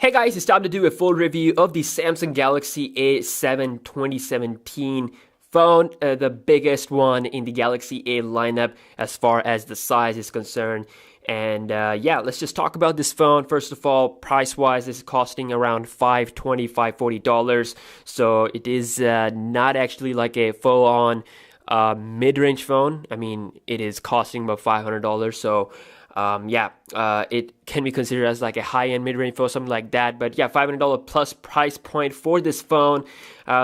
Hey guys, it's time to do a full review of the Samsung Galaxy A7 2017 phone, the biggest one in the Galaxy A lineup as far as the size is concerned. And yeah, let's just talk about this phone. First of all, price-wise, this is costing around $520, $540. So it is not actually like a full-on mid-range phone. I mean, it is costing about $500. So yeah, it can be considered as like a high-end mid-range phone, something like that. But yeah, $500 plus price point for this phone.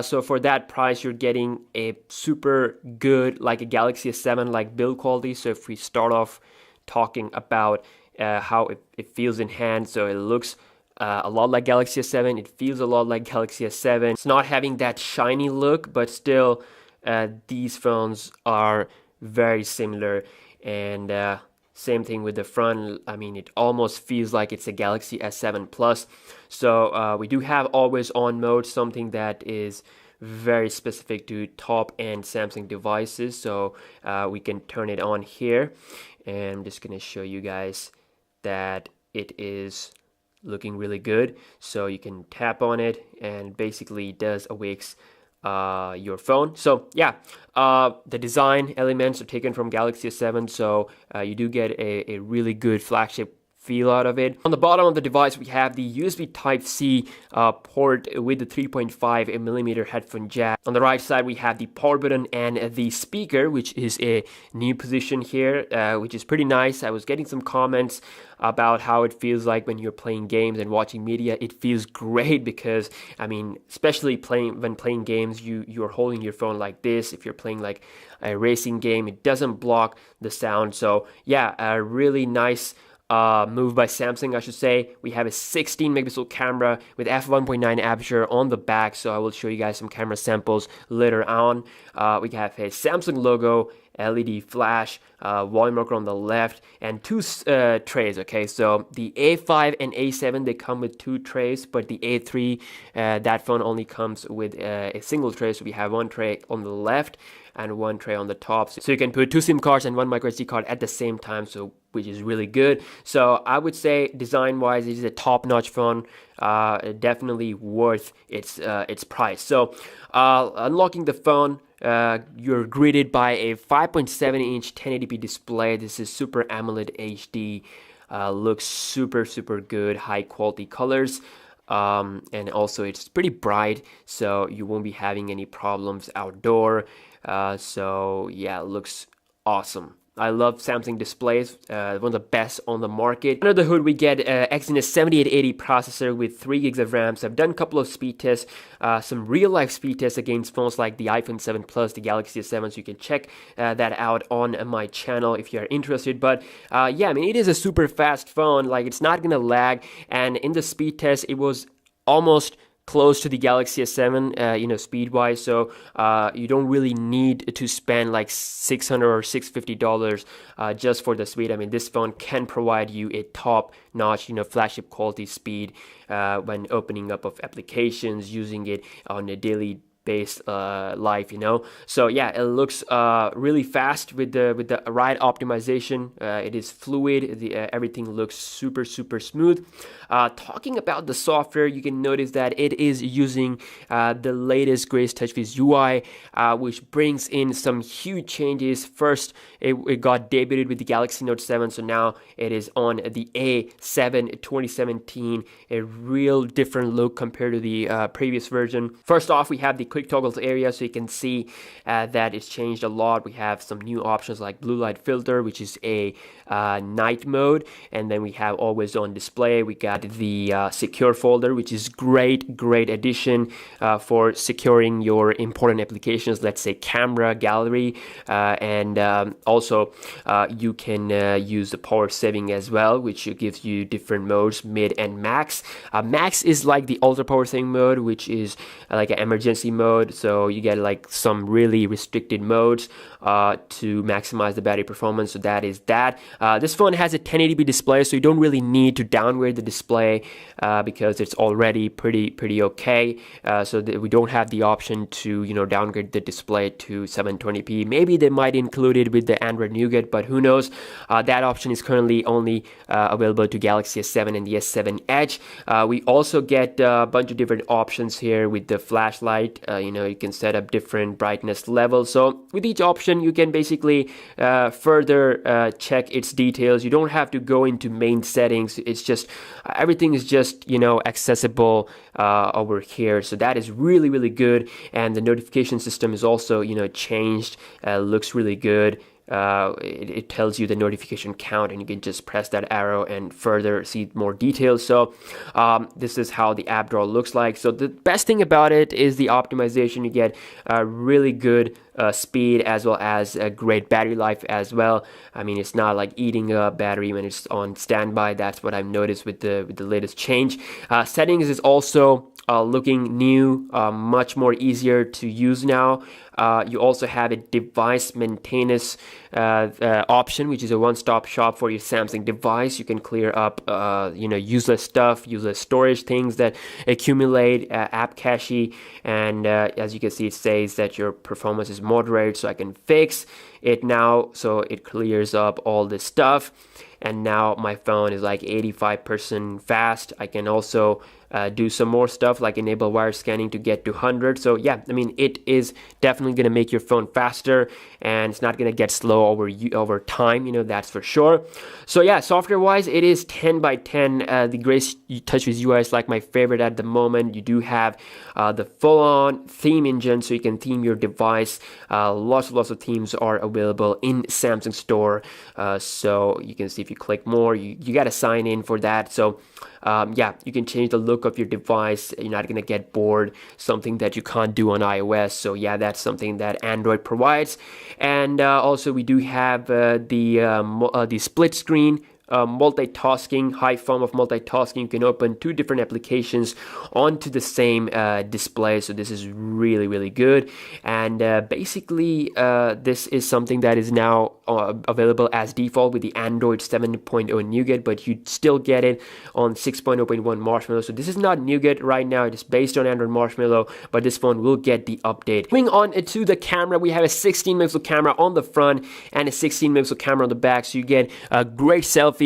So for that price, you're getting a super good, like a Galaxy S7 like build quality. So if we start off talking about how it feels in hand, so it looks a lot like Galaxy S7. It feels a lot like Galaxy S7. It's not having that shiny look, but still, these phones are very similar. And same thing with the front. I mean, it almost feels like it's a Galaxy S7 Plus. So we do have always on mode, something that is very specific to top-end Samsung devices. So we can turn it on here. And I'm just going to show you guys that it is looking really good. So you can tap on it and basically it does awakes your phone. So yeah, the design elements are taken from Galaxy S7, so you do get a really good flagship feel out of it. On the bottom of the device, we have the USB Type-C port with the 3.5mm headphone jack. On the right side, we have the power button and the speaker, which is a new position here, which is pretty nice. I was getting some comments about how it feels like when you're playing games and watching media. It feels great because, I mean, especially when playing games, you're holding your phone like this. If you're playing like a racing game, it doesn't block the sound. So yeah, a really nice move by Samsung, I should say. We have a 16 megapixel camera with f1.9 aperture on the back, so I will show you guys some camera samples later on. We have a Samsung logo, LED flash, volume rocker on the left, and two trays. Okay, so the A5 and A7, they come with two trays, but the A3, that phone only comes with a single tray. So we have one tray on the left and one tray on the top, so you can put two SIM cards and one micro SD card at the same time, so which is really good. So I would say design wise, it is a top-notch phone, definitely worth its price. So unlocking the phone, you're greeted by a 5.7-inch 1080p display. This is Super AMOLED HD. Looks super good, high quality colors. And also it's pretty bright, so you won't be having any problems outdoor. So yeah, it looks awesome. I love Samsung displays, one of the best on the market. Under the hood, we get Exynos 7880 processor with 3 gigs of RAM. So I've done a couple of speed tests, some real-life speed tests against phones like the iPhone 7 Plus, the Galaxy S7, so you can check that out on my channel if you're interested. But yeah, I mean, it is a super fast phone. Like, it's not gonna lag, and in the speed test, it was almost close to the Galaxy S7, speed-wise, so you don't really need to spend like $600 or $650 just for the speed. I mean, this phone can provide you a top-notch, flagship quality speed when opening up of applications, using it on a daily based life, so yeah, it looks really fast with the right optimization. It is fluid. Everything looks super smooth. Talking about the software, you can notice that it is using the latest Grace TouchWiz UI, which brings in some huge changes. First, it got debuted with the Galaxy Note 7, so now it is on the A7 2017, a real different look compared to the previous version. First off, we have the quick toggles area, so you can see that it's changed a lot. We have some new options like blue light filter, which is a night mode, and then we have always on display. We got the secure folder, which is great addition for securing your important applications, let's say camera, gallery, and also you can use the power saving as well, which gives you different modes, mid and max. Max is like the ultra power saving mode, which is like an emergency mode, so you get like some really restricted modes to maximize the battery performance. So that is that. This phone has a 1080p display, so you don't really need to downgrade the display because it's already pretty okay. So we don't have the option to downgrade the display to 720p. Maybe they might include it with the Android Nougat, but who knows? That option is currently only available to Galaxy S7 and the S7 Edge. We also get a bunch of different options here with the flashlight. You can set up different brightness levels. So with each option, you can basically further check its details. You don't have to go into main settings. It's just everything is just accessible over here. So that is really good. And the notification system is also changed. Looks really good. It tells you the notification count, and you can just press that arrow and further see more details. So this is how the app drawer looks like. So the best thing about it is the optimization. You get really good speed as well as a great battery life as well. I mean, it's not like eating a battery when it's on standby. That's what I've noticed with the latest change. Settings is also looking new, much more easier to use now. You also have a device maintenance option, which is a one-stop shop for your Samsung device. You can clear up useless stuff, useless storage things that accumulate, app cache, and as you can see, it says that your performance is moderate, so I can fix it now, so it clears up all this stuff. And now my phone is like 85% fast. I can also do some more stuff like enable wire scanning to get to 100. So yeah, I mean, it is definitely going to make your phone faster, and it's not going to get slow over time, that's for sure. So yeah, software wise, it is 10 by 10. The Grace TouchWiz UI is like my favorite at the moment. You do have the full-on theme engine, so you can theme your device. Lots of themes are available in Samsung Store. So you can see if you click more, you got to sign in for that. So yeah, you can change the look of your device. You're not going to get bored, something that you can't do on iOS. So yeah, that's something that Android provides. And also we do have the split screen multitasking, high form of multitasking. You can open two different applications onto the same display. So this is really good. And basically this is something that is now available as default with the Android 7.0 Nougat, but you still get it on 6.0.1 Marshmallow. So this is not Nougat right now. It is based on Android Marshmallow, but this phone will get the update. Moving on to the camera, we have a 16 megapixel camera on the front and a 16 megapixel camera on the back. So you get a great selfie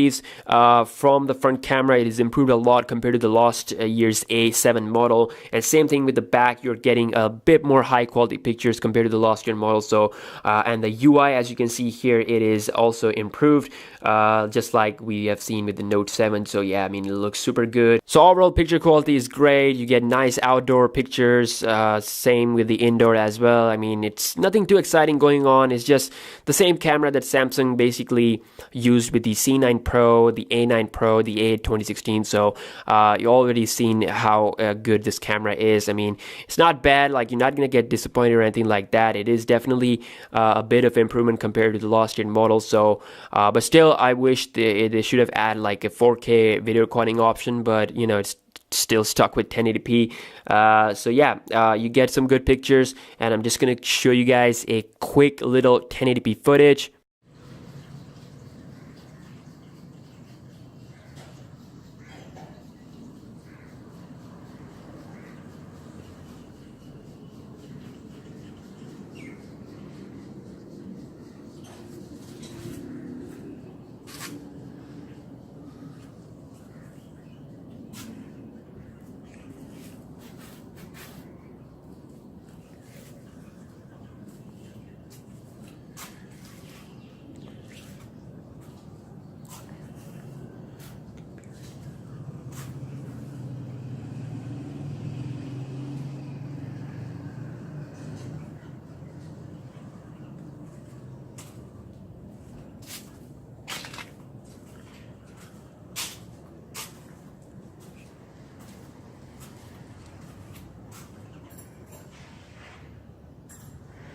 from the front camera. It has improved a lot compared to the last year's A7 model, and same thing with the back. You're getting a bit more high quality pictures compared to the last year model. So and the UI, as you can see here, it is also improved, just like we have seen with the Note 7. So yeah, I mean, it looks super good. So overall picture quality is great. You get nice outdoor pictures, same with the indoor as well. I mean, it's nothing too exciting going on. It's just the same camera that Samsung basically used with the C9 Pro, the A9 Pro, the A8 2016. So you already seen how good this camera is. I mean, it's not bad. Like, you're not gonna get disappointed or anything like that. It is definitely a bit of improvement compared to the last year model. So but still, I wish they should have added like a 4K video recording option, but it's still stuck with 1080p. So yeah, you get some good pictures, and I'm just gonna show you guys a quick little 1080p footage.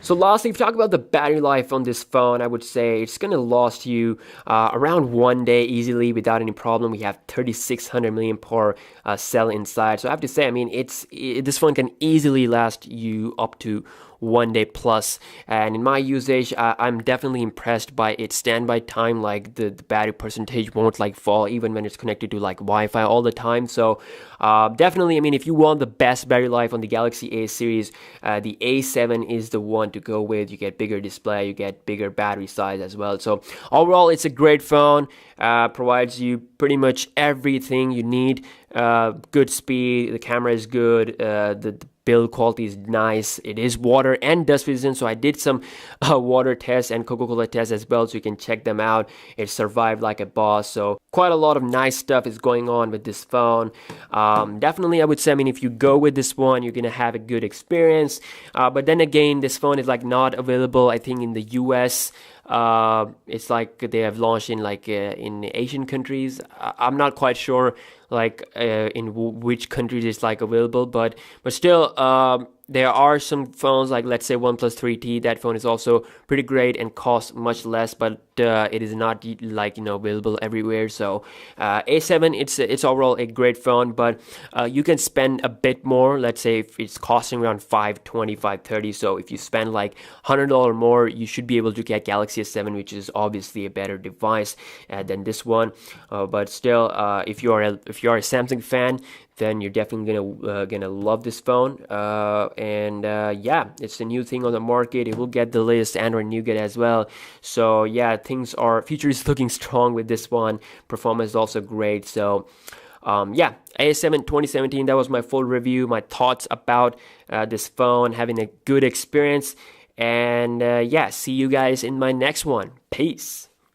So lastly, if you talk about the battery life on this phone, I would say it's going to last you around 1 day easily without any problem. We have 3600 milliamp hour cell inside. So I have to say, I mean, this phone can easily last you up to 1 day plus, and in my usage I'm definitely impressed by its standby time. Like the battery percentage won't like fall even when it's connected to like Wi-Fi all the time. So definitely, I mean, if you want the best battery life on the Galaxy A series, the A7 is the one to go with. You get bigger display, you get bigger battery size as well. So overall, it's a great phone. Provides you pretty much everything you need. Good speed, the camera is good, the build quality is nice. It is water and dust resistant, so I did some water tests and Coca-Cola tests as well, so you can check them out. It survived like a boss, so quite a lot of nice stuff is going on with this phone. Definitely, I would say, I mean, if you go with this one, you're gonna have a good experience. But then again, this phone is like not available, I think, in the US. It's like they have launched in like in Asian countries. I'm not quite sure like in which countries it's like available, but still there are some phones like, let's say, OnePlus 3T. That phone is also pretty great and costs much less, but it is not like, you know, available everywhere. So A7, it's overall a great phone, but you can spend a bit more. Let's say if it's costing around 520, 530. So if you spend like $100 more, you should be able to get Galaxy S7, which is obviously a better device than this one. But still, if you are a Samsung fan, then you're definitely gonna love this phone. Yeah, it's a new thing on the market. It will get the latest Android Nougat as well. So yeah, future is looking strong with this one. Performance is also great. So yeah, A7 2017. That was my full review, my thoughts about this phone, having a good experience. And yeah, see you guys in my next one. Peace.